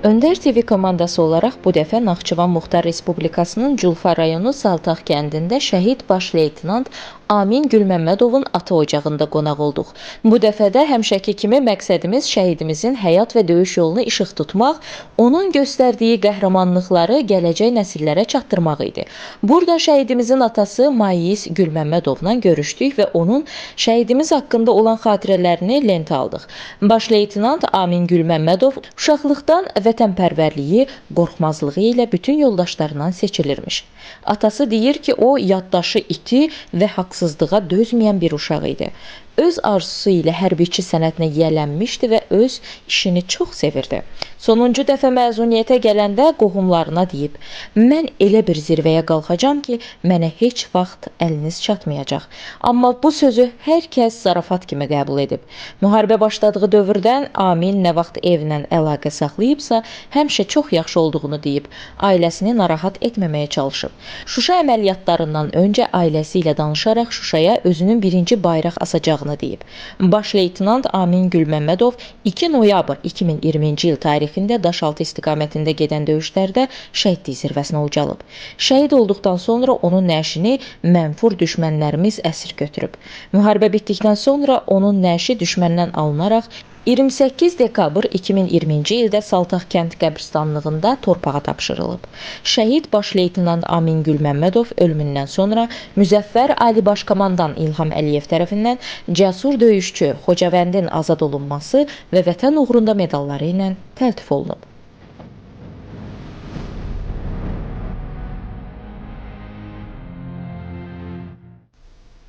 Öndər TV komandası olaraq bu dəfə Naxçıvan Muxtar Respublikasının Culfa rayonu Saltaq kəndində şəhid baş leytenant Amin Gülməmmədovun ata ocağında qonaq olduq. Bu dəfə də həmişəki kimi məqsədimiz şəhidimizin həyat və döyüş yolunu işıq tutmaq, onun göstərdiyi qəhrəmanlıqları gələcək nəsillərə çatdırmaq idi. Burada şəhidimizin atası Mayis Gülməmmədovla görüşdük və onun şəhidimiz haqqında olan xatirələrini lentə aldıq. Baş leytenant Amin Gülməmmədov uşaqlıqdan vətənpərvərliyi, qorxmazlığı ilə bütün yoldaşlarından seçilirmiş. Atası deyir ki, o yaddaşı iti və haqsızlığa dözməyən bir uşaq idi. Öz arzusu ilə hərbiçi sənətinə yiyələnmişdi və öz işini çox sevirdi. Sonuncu dəfə məzuniyyətə gələndə qohumlarına deyib, mən elə bir zirvəyə qalxacam ki, mənə heç vaxt əliniz çatmayacaq. Amma bu sözü hər kəs zarafat kimi qəbul edib. Müharibə başladığı dövrdən Amin nə vaxt evlə əlaqə saxlayıbsa, həmişə çox yaxşı olduğunu deyib, ailəsini narahat etməməyə çalışıb. Şuşa əməliyyatlarından öncə ailəsi ilə danışaraq Şuşaya özünün birinci bayraq asacağını deyib. Baş leytenant Amin Gülməmmədov 2 noyabr 2020-ci il tarixində Daşaltı istiqamətində gedən döyüşlərdə şəhidlik zirvəsinə ucalıb. Şəhid olduqdan sonra onun nəşini mənfur düşmənlərimiz əsir götürüb. Müharibə bitdikdən sonra onun nəşi düşməndən alınaraq 28 dekabr 2020-ci ildə Saltaq kənd qəbristanlığında torpağa tapşırılıb. Şəhid baş leytenant Amin Gülməmmədov ölümündən sonra Müzəffər Ali Baş Komandan İlham Əliyev tərəfindən cəsur döyüşçü Xocavəndin azad olunması və vətən uğrunda medalları ilə təltif olunub.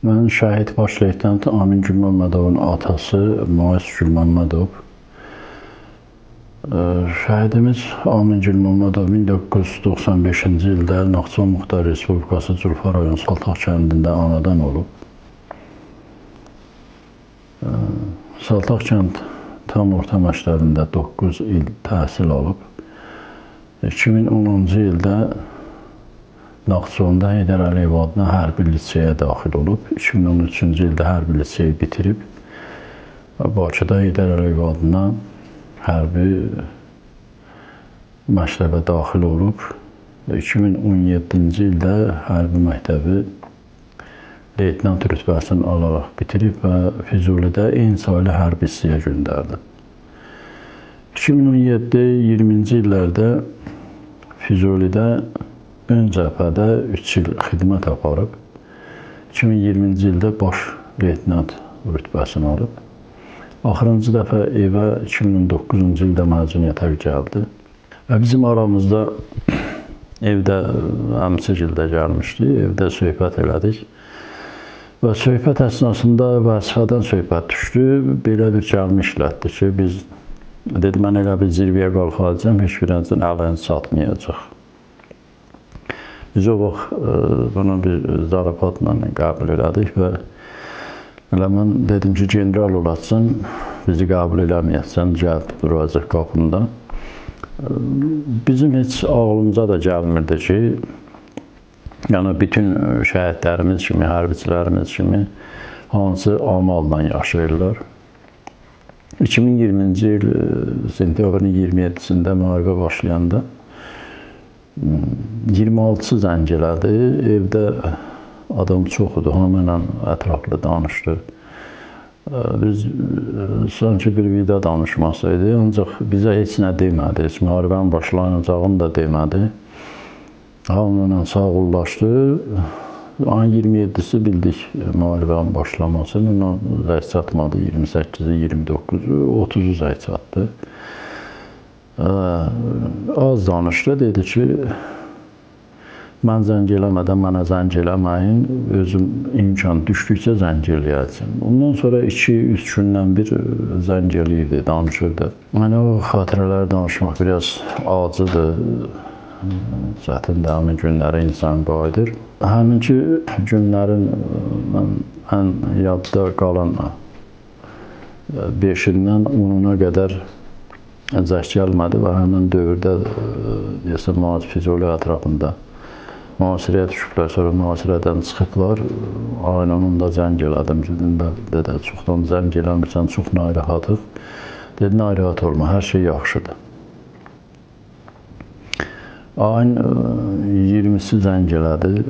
Mən şəhid baş leytenant Amin Gülməmmədovun atası Mayis Gülməmmədov. Şəhidimiz Amin Gülməmmədov 1995-ci ildə Naxçıvan Muxtar Respublikası Culfa rayonu Saltaq kəndində anadan olub. Saltaq kənd tam orta məktəbində 9 il təhsil alıb. 2010-cu ildə Naxçıvanda Heydər Əliyev adına hərbi liseyə daxil olub. 2013-cü ildə hərbi liseyi bitirib. Bakıda Heydər Əliyev adına hərbi məktəbə daxil olub. 2017-ci ildə hərbi məktəbi leytenant rütbəsini alaraq bitirib və Füzulidə eyni saylı hərbi hissəyə göndərilib. 2017-20-ci illərdə Füzulidə ön cəbhədə 3 il xidmət aparıb. 2020-ci ildə baş leytenant rütbəsini alıb. Axırıncı dəfə evə 2009-cu ildə məzuniyyətə gəldi. Və bizim aramızda evdə əmcikildə gəlmişdi, evdə söhbət elədik. Və söhbət əsnasında vəzifədən söhbət düşdü. Belə bir gəlmə işlətdi ki, dedi, mən elə bir zirvəyə qalxacağım, heç birinizin əliniz çatmayacaq. Biz o vaxt bunu bir zarafatla qəbul elədik və elə mən dedim ki, general olasın, bizi qəbul eləməyəsən, gəlib duracaq qapında. Bizim heç ağlımıza da gəlmirdi ki, yəni bütün şəhidlərimiz kimi, hərbiçilərimiz kimi hansı amalla yaşayırlar. 2020-ci il sentyabrın 27-sində müharibə başlayanda 26-sı zəng elədi, evdə adam çox idi, hamıyla ətraflı danışdı. Biz sanki bir vida danışması idi, ancaq bizə heç nə demədi, heç müharibənin başlanacağını da demədi. Hamıyla sağollaşdı. Ayın 27-si bildik müharibənin başlamasını, zəng çatmadı, 28-i, 29-u, 30-u zəng çatdı. Az danışdı, dedi ki, mən zəng eləmədən mənə zəng eləməyin, özüm imkan düşdükcə zəng eləyəcəm. Ondan sonra 2-3 gündən bir zəng eləyirdi, danışırdı. Mənə o xatirələri danışmaq biraz acıdır. Çətindir, həmin günləri insan qayıdır. Həminki günlərin ən yadda qalan 5-dən 10-una qədər zəng gəlmədi və həmin dövrdə Füzuli ətrafında mühasirəyə düşüblər, sonra mühasirədən çıxıblar. Ayın 10-da zəng elədim, dedim, çoxdan zəng eləmirsən, çox narahatıq. Dedi, narahat olma, hər şey yaxşıdır. Ayın 20-si zəng elədi.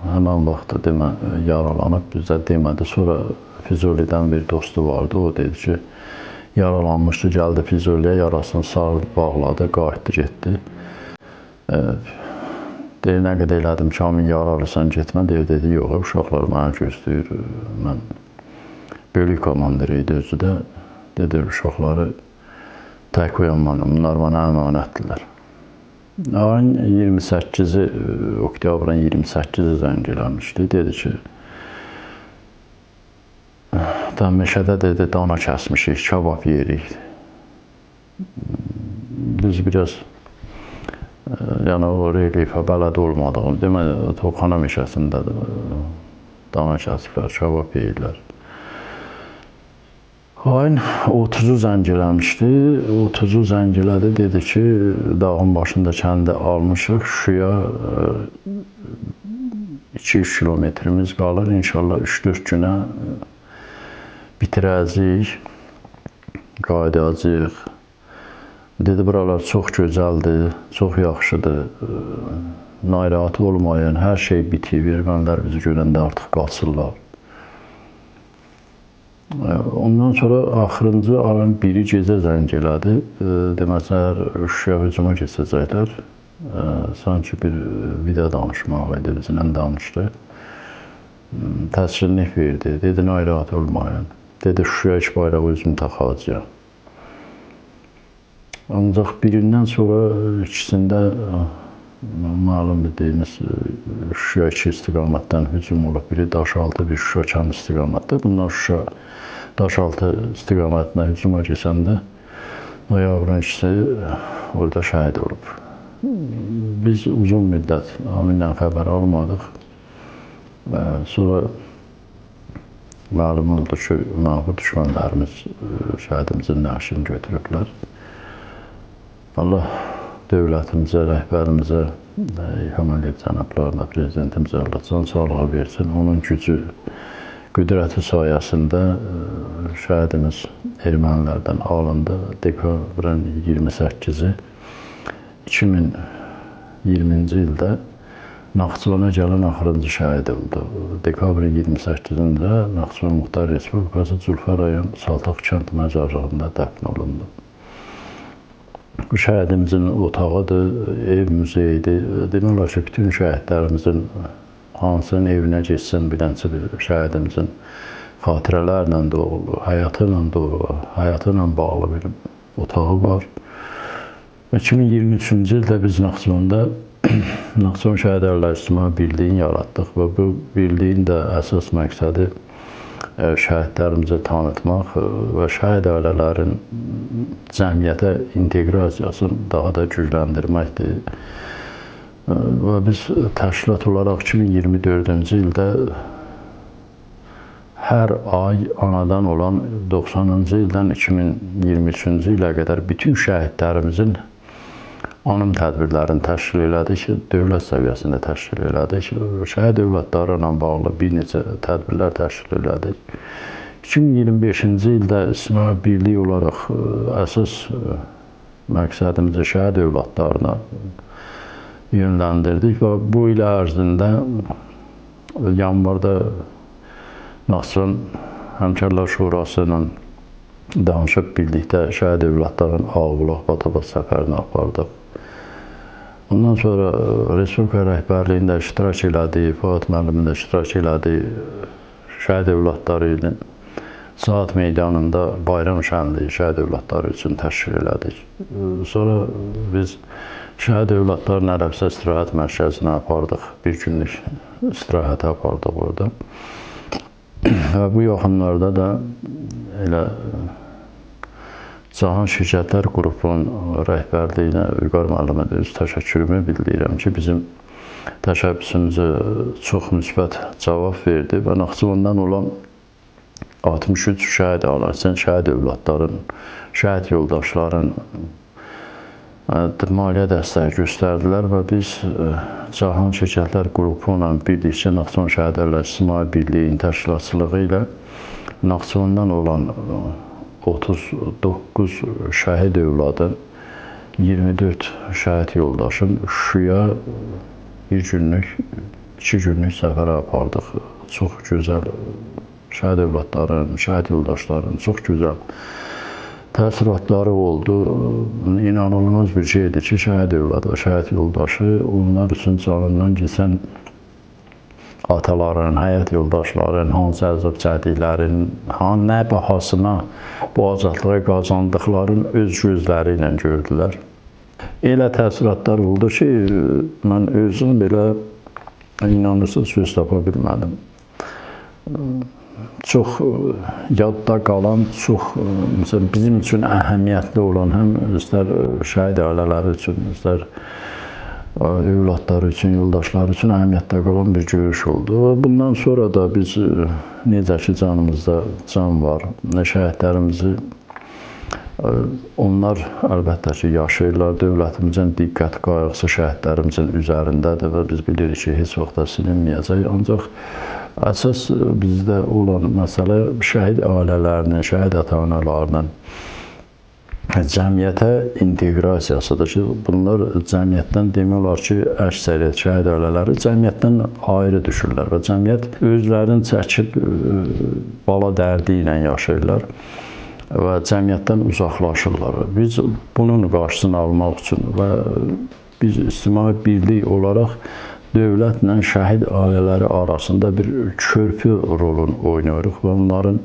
Həmən vaxtda demə yaralanıb, bizə demədi. Sonra Füzulidən bir dostu vardı, o dedi ki, yaralanmışdı, gəldi Füzuliyə, yarasını sardı, bağladı, qayıtdı, getdi. Deyir, nə qədər elədim ki, Amin yaralıysan, getmə. Dedi, yox, uşaqlar mənə gözləyir. Mən bölük komandiri idi özü də. Dedi, uşaqları tək qoyamam, bunlar mənə əmanətdirlər. Ayın 28-i, oktyabrın 28-i zəng eləmişdi. Dedi ki, meşədə dedi, dana kəsmişik, kabab yeyirik. Biz biraz yəni o reliefə bələd olmadığım, demək, Torxana meşəsində dana kəsiblər, kabab yeyirlər. Ayın 30-u zəng eləmişdi. 30-u zəng elədi, dedi ki, dağın başında kəndi almışıq. Şuşaya 2-3 kilometrimiz qalır. İnşallah 3-4 günə bitirəcəyik, qayıdacağıq. Dedi, buralar çox gözəldir, çox yaxşıdır. Narahat olmayın, hər şey bitib. Ermənilər bizi görəndə artıq qaçırlar. Ondan sonra axırıncı ayın 1-i gecə zəng elədi. Deməsələr, Şuşaya hücuma keçəcəklər. Sanki bir video danışmaq idi, bizimlə danışdı. Təskinlik verdi. Dedi, narahat olmayın. Dedi, Şuşaya 2 bayraq özüm taxacağım. Ancaq birindən sonra ikisində məlum dediyiniz Şuşaya 2 istiqamətdən hücum olub. Biri Daşaltı, bir Şuşa kənd istiqamətdə. Bunlar Şuşa Daşaltı istiqamətinə hücuma keçəndə noyabrın 2-si orada şəhid olub. Biz uzun müddət Aminlə xəbər almadıq. Sonra məlum oldu ki, məğlub düşmənlərimiz şəhidimizin nəşini götürüblər. Allah dövlətimizə, rəhbərimizə, İlham Əliyev cənablarına, prezidentimizə Allah can sağlığı versin. Onun gücü, qüdrəti sayəsində şəhidimiz ermənilərdən alındı. Dekabrın 28-i 2020-ci ildə Naxçıvana gələn axırıncı şəhid oldu. Dekabrın 28-də Naxçıvan Muxtar Respublikası Culfa rayon Saltaq kənd məzarlığında dəfn olundu. Bu şəhidimizin otağıdır, ev muzeyidir. Demək olar ki, bütün şəhidlərimizin hansının evinə geçsən bilənçi şəhidimizin xatirələrlə dolu, həyatı ilə bağlı bir otağı var. 2023-cü ildə biz Naxçıvanda Naxçıvan Şəhidlər İctimai Birliyini yaratdıq və bu birliyin də əsas məqsədi şəhidlərimizi tanıtmaq və şəhid ailələrin cəmiyyətə inteqrasiyasını daha da gücləndirməkdir. Və biz təşkilat olaraq 2024-cü ildə hər ay anadan olan 90-cı ildən 2023-cü ilə qədər bütün şəhidlərimizin anım tədbirlərini təşkil elədik, dövlət səviyyəsində təşkil elədik. Şəhid övladları ilə bağlı bir neçə tədbirlər təşkil elədik. 2025-ci ildə İctimai Birlik olaraq əsas məqsədimizi şəhid övladlarına yönləndirdik və bu il ərzində yanvarda Naxçıvan Həmkarlar Şurası ilə danışıb birlikdə şəhid övladların Ağbulaq, Batabas səfərini apardıq. Ondan sonra Respublika rəhbərliyində iştirak elədik, Fuad müəllimin də iştirak elədik. Şəhid övladları ilə Saat meydanında bayram şənliyi şəhid övladları üçün təşkil elədik. Sonra biz şəhid övladlarını Ərəbsə istirahət mərkəzinə apardıq. Bir günlük istirahətə apardıq orada. Və bu yaxınlarda da elə Cahan Şirkətlər qrupunun rəhbərliyinə Vüqar müəllimə öz təşəkkürümü bildirirəm ki, bizim təşəbbüsümüzə çox müsbət cavab verdi və Naxçıvandan olan 63 şəhid ailəsinin, şəhid övladların, şəhid yoldaşların maliyyə dəstəyi göstərdilər və biz Cahan Şirkətlər qrupu ilə birlikdə Naxçıvan Şəhidlər İctimai Birliyinin təşkilatçılığı ilə Naxçıvandan olan 39 şəhid övladı 24 şəhid yoldaşım Şuşaya bir günlük, 2 günlük səfərə apardıq. Çox gözəl şəhid övladların, şəhid yoldaşların çox gözəl təəssüratları oldu. İnanılmaz bir şeydir ki, şəhid övladı, şəhid yoldaşı onlar üçün canından keçən ataların, həyat yoldaşların, hansı əzab çəkdiklərin, nə bahasına bu azadlığı qazandıqların öz gözləri ilə gördülər. Elə təəssüratlar oldu ki, mən özüm belə inanırsız söz tapa bilmədim. Çox yadda qalan, çox məsələn, bizim üçün əhəmiyyətli olan, həm istər şəhid ailələri üçün, istər övladları üçün, yoldaşları üçün əhəmiyyətdə qalan bir görüş oldu. Bundan sonra da biz necə ki canımızda can var, şəhidlərimizi onlar əlbəttə ki yaşayırlar, dövlətimizin diqqət qayğısı şəhidlərimizin üzərindədir və biz bilirik ki, heç vaxt da silinməyəcək. Ancaq əsas bizdə olan məsələ şəhid ailələrinin, şəhid ata-analarının cəmiyyətə inteqrasiyasıdır ki, bunlar cəmiyyətdən demək olar ki, əksəriyyət şəhid ailələri cəmiyyətdən ayrı düşürlər və cəmiyyət özlərini çəkib bala dərdi ilə yaşayırlar və cəmiyyətdən uzaqlaşırlar. Biz bunun qarşısını almaq üçün və biz ictimai birlik olaraq dövlətlə şəhid ailələri arasında bir körpü rolunu oynayırıq və onların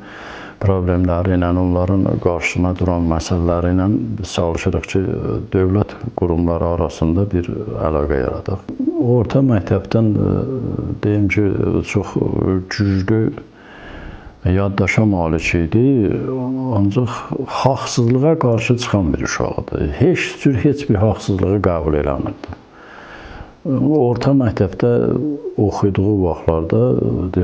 problemləri ilə, onların qarşısına duran məsələləri ilə çalışırıq ki, dövlət qurumları arasında bir əlaqə yaradaq. Orta məktəbdən deyim ki, çox güclü yaddaşa malik idi, ancaq haqsızlığa qarşı çıxan bir uşaqdır. Heç bir haqsızlığı qəbul eləmirdi. Orta məktəbdə oxuduğu vaxtlarda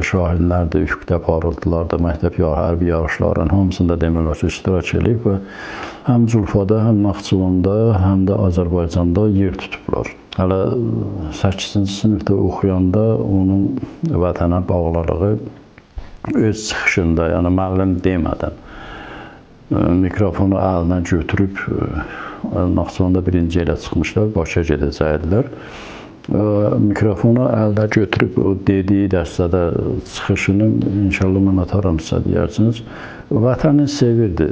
şahinlər də, üfüqdə parıltılar da, məktəb hərbi yarışların hamısında demək olar ki, iştirak edib və həm Culfada, həm Naxçıvanda, həm də Azərbaycanda yer tutublar. Hələ 8-ci sinifdə oxuyanda onun vətənə bağlılığı öz çıxışında, yəni müəllim demədən mikrofonu əlinə götürüb Naxçıvanda birinci elə çıxmışlar, Bakıya gedəcəkdilər. Mikrofonu əldə götürüb o dediyi dəstədə çıxışını inşallah mən ataram sizə deyirsiniz. Vətəni sevirdi.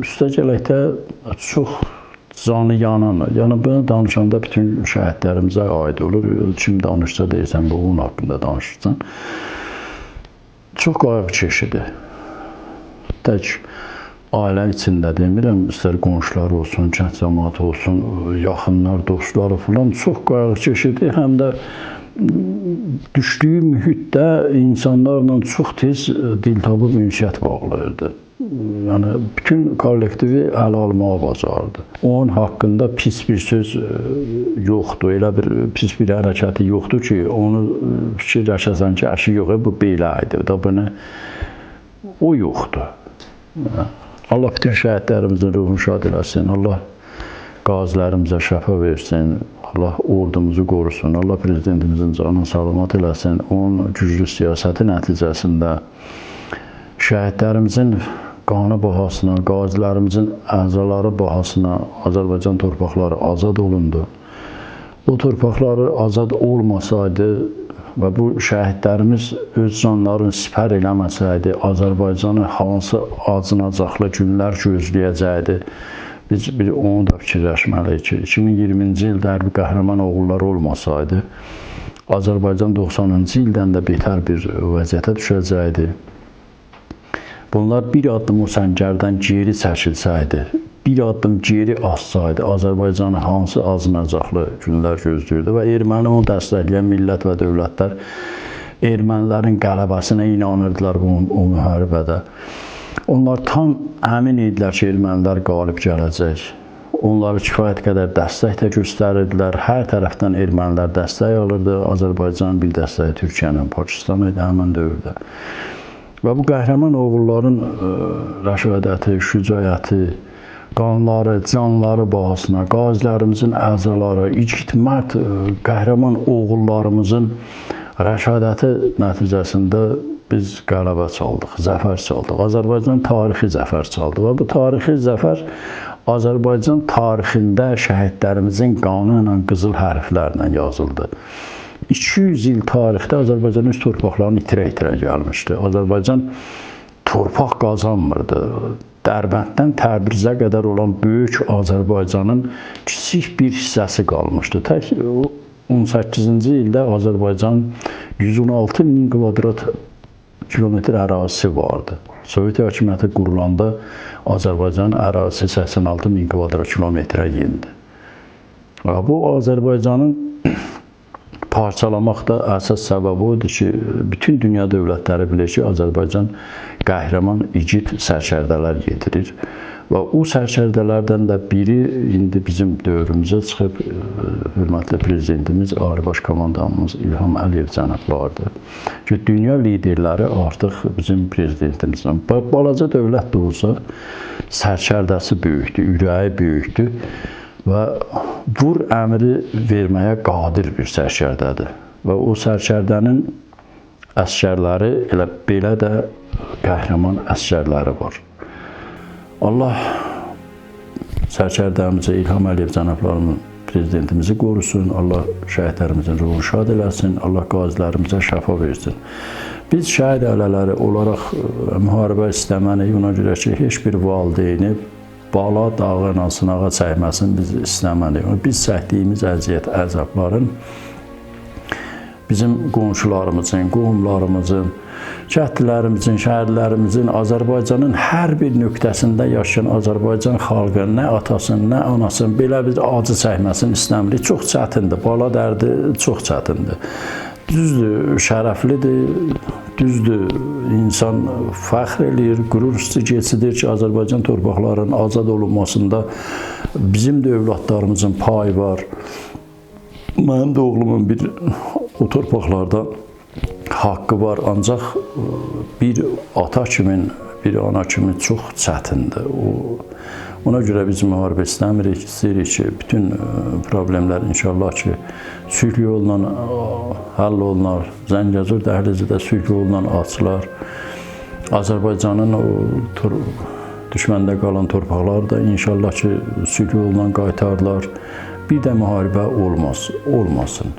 Üstəgələkdə çox canı yanan, yəni bunu danışanda bütün şəhidlərimizə aid olur. Kim danışsa deyirsən, bu onun haqqında danışırsan. Çox qayğı çeşidi. Tək ailə içində demirəm, istər qonşular olsun, kənd cəmaatı olsun, yaxınlar, dostları falan çox qayğı çeşidi. Həm də düşdüyü mühitdə insanlarla çox tez dil tapıb ünsiyyət bağlayırdı. Yəni bütün kollektivi ələ almağa bacardı. Onun haqqında pis bir söz yoxdur, elə bir pis bir hərəkəti yoxdur ki, onu fikirləşəsən ki, əşi yox, bu belə idi. Da bunu o yoxdur. Allah bütün şəhidlərimizin ruhunu şad eləsin. Allah qazilərimizə şəfa versin. Allah ordumuzu qorusun. Allah prezidentimizin canını salamat eləsin. Onun güclü siyasəti nəticəsində şəhidlərimizin qanı bahasına, qazilərimizin əzaları bahasına Azərbaycan torpaqları azad olundu. Bu torpaqları azad olmasaydı və bu şəhidlərimiz öz canlarını sipər eləməsəydi, Azərbaycanı hansı acınacaqlı günlər gözləyəcəkdi. Biz onu da fikirləşməliyik ki, 2020-ci ildə hərbi qəhrəman oğulları olmasaydı, Azərbaycan 90-cı ildən də betər bir vəziyyətə düşəcəkdi. Bunlar bir addım o səngərdən geri çəkilsəydi, bir addım geri assaydı, Azərbaycanı hansı acınacaqlı günlər gözləyirdi və erməni onu dəstəkləyən millət və dövlətlər ermənilərin qələbəsinə inanırdılar o müharibədə. Onlar tam əmin idilər ki, ermənilər qalib gələcək. Onları kifayət qədər dəstək də göstərirdilər. Hər tərəfdən ermənilər dəstək alırdı. Azərbaycan bir dəstəyi Türkiyənin, Pakistan idi həmin dövrdə. Və bu qəhrəman oğulların rəşadəti, şücaəti, qanları, canları bahasına, qazilərimizin əzaları, igid mərd qəhrəman oğullarımızın rəşadəti nəticəsində biz qələbə çaldıq, zəfər çaldıq. Azərbaycan tarixi zəfər çaldı və bu tarixi zəfər Azərbaycan tarixində şəhidlərimizin qanı ilə, qızıl hərflərlə yazıldı. 200 il tarixdə Azərbaycan öz torpaqlarını itirə-itirə gəlmişdi. Azərbaycan torpaq qazanmırdı. Dərbənddən Təbrizə qədər olan böyük Azərbaycanın kiçik bir hissəsi qalmışdı. Tək 18-ci ildə Azərbaycan 116 min kvadrat kilometr ərazisi vardı. Sovet hökuməti qurulanda Azərbaycan ərazisi 86 min kvadrat kilometrə indi. Bu Azərbaycanın parçalamaqda əsas səbəb odur ki, bütün dünya dövlətləri bilir ki, Azərbaycan qəhrəman, igid sərkərdələr yetirir. Və o sərkərdələrdən də biri indi bizim dövrümüzə çıxıb, hörmətli prezidentimiz, Ali Baş Komandanımız İlham Əliyev cənablardır. Ki, dünya liderləri artıq bizim prezidentimizdən, balaca dövlət də olsa, sərkərdəsi böyükdür, ürəyi böyükdür. Və vur əmri verməyə qadir bir sərkərdədir. Və o sərkərdənin əsgərləri elə belə də qəhrəman əsgərləri var. Allah sərkərdəmizə İlham Əliyev cənablarının prezidentimizi qorusun, Allah şəhidlərimizin ruhunu şad eləsin, Allah qazilərimizə şəfa versin. Biz şəhid ailələri olaraq müharibə istəmənik, ona görə ki, heç bir valideyni bala dağına, sınağa çəkməsini biz istəmədik. Biz çəkdiyimiz əziyyət, əzabların bizim qonşularımızın, qohumlarımızın, kəndlilərimizin, şəhərlərimizin, Azərbaycanın hər bir nöqtəsində yaşayan Azərbaycan xalqının nə atasının, nə anasının belə bir acı çəkməsini istəmirik. Çox çətindir, bala dərdi çox çətindir. Düzdür, şərəflidir, düzdür, insan fəxr eləyir, qürur hissi keçidir ki, Azərbaycan torpaqlarının azad olunmasında bizim də övladlarımızın payı var. Mənim də oğlumun bir o torpaqlarda haqqı var, ancaq bir ata kimi, bir ana kimi çox çətindir. Ona görə biz müharibə istəmirik, istəyirik ki, bütün problemlər inşallah ki, sülh yolla həll olunar. Zəngəzur dəhlizi də sülh yolla açılar. Azərbaycanın o düşməndə qalan torpaqları da inşallah ki, sülh yolla qaytarlar. Bir də müharibə olmasın.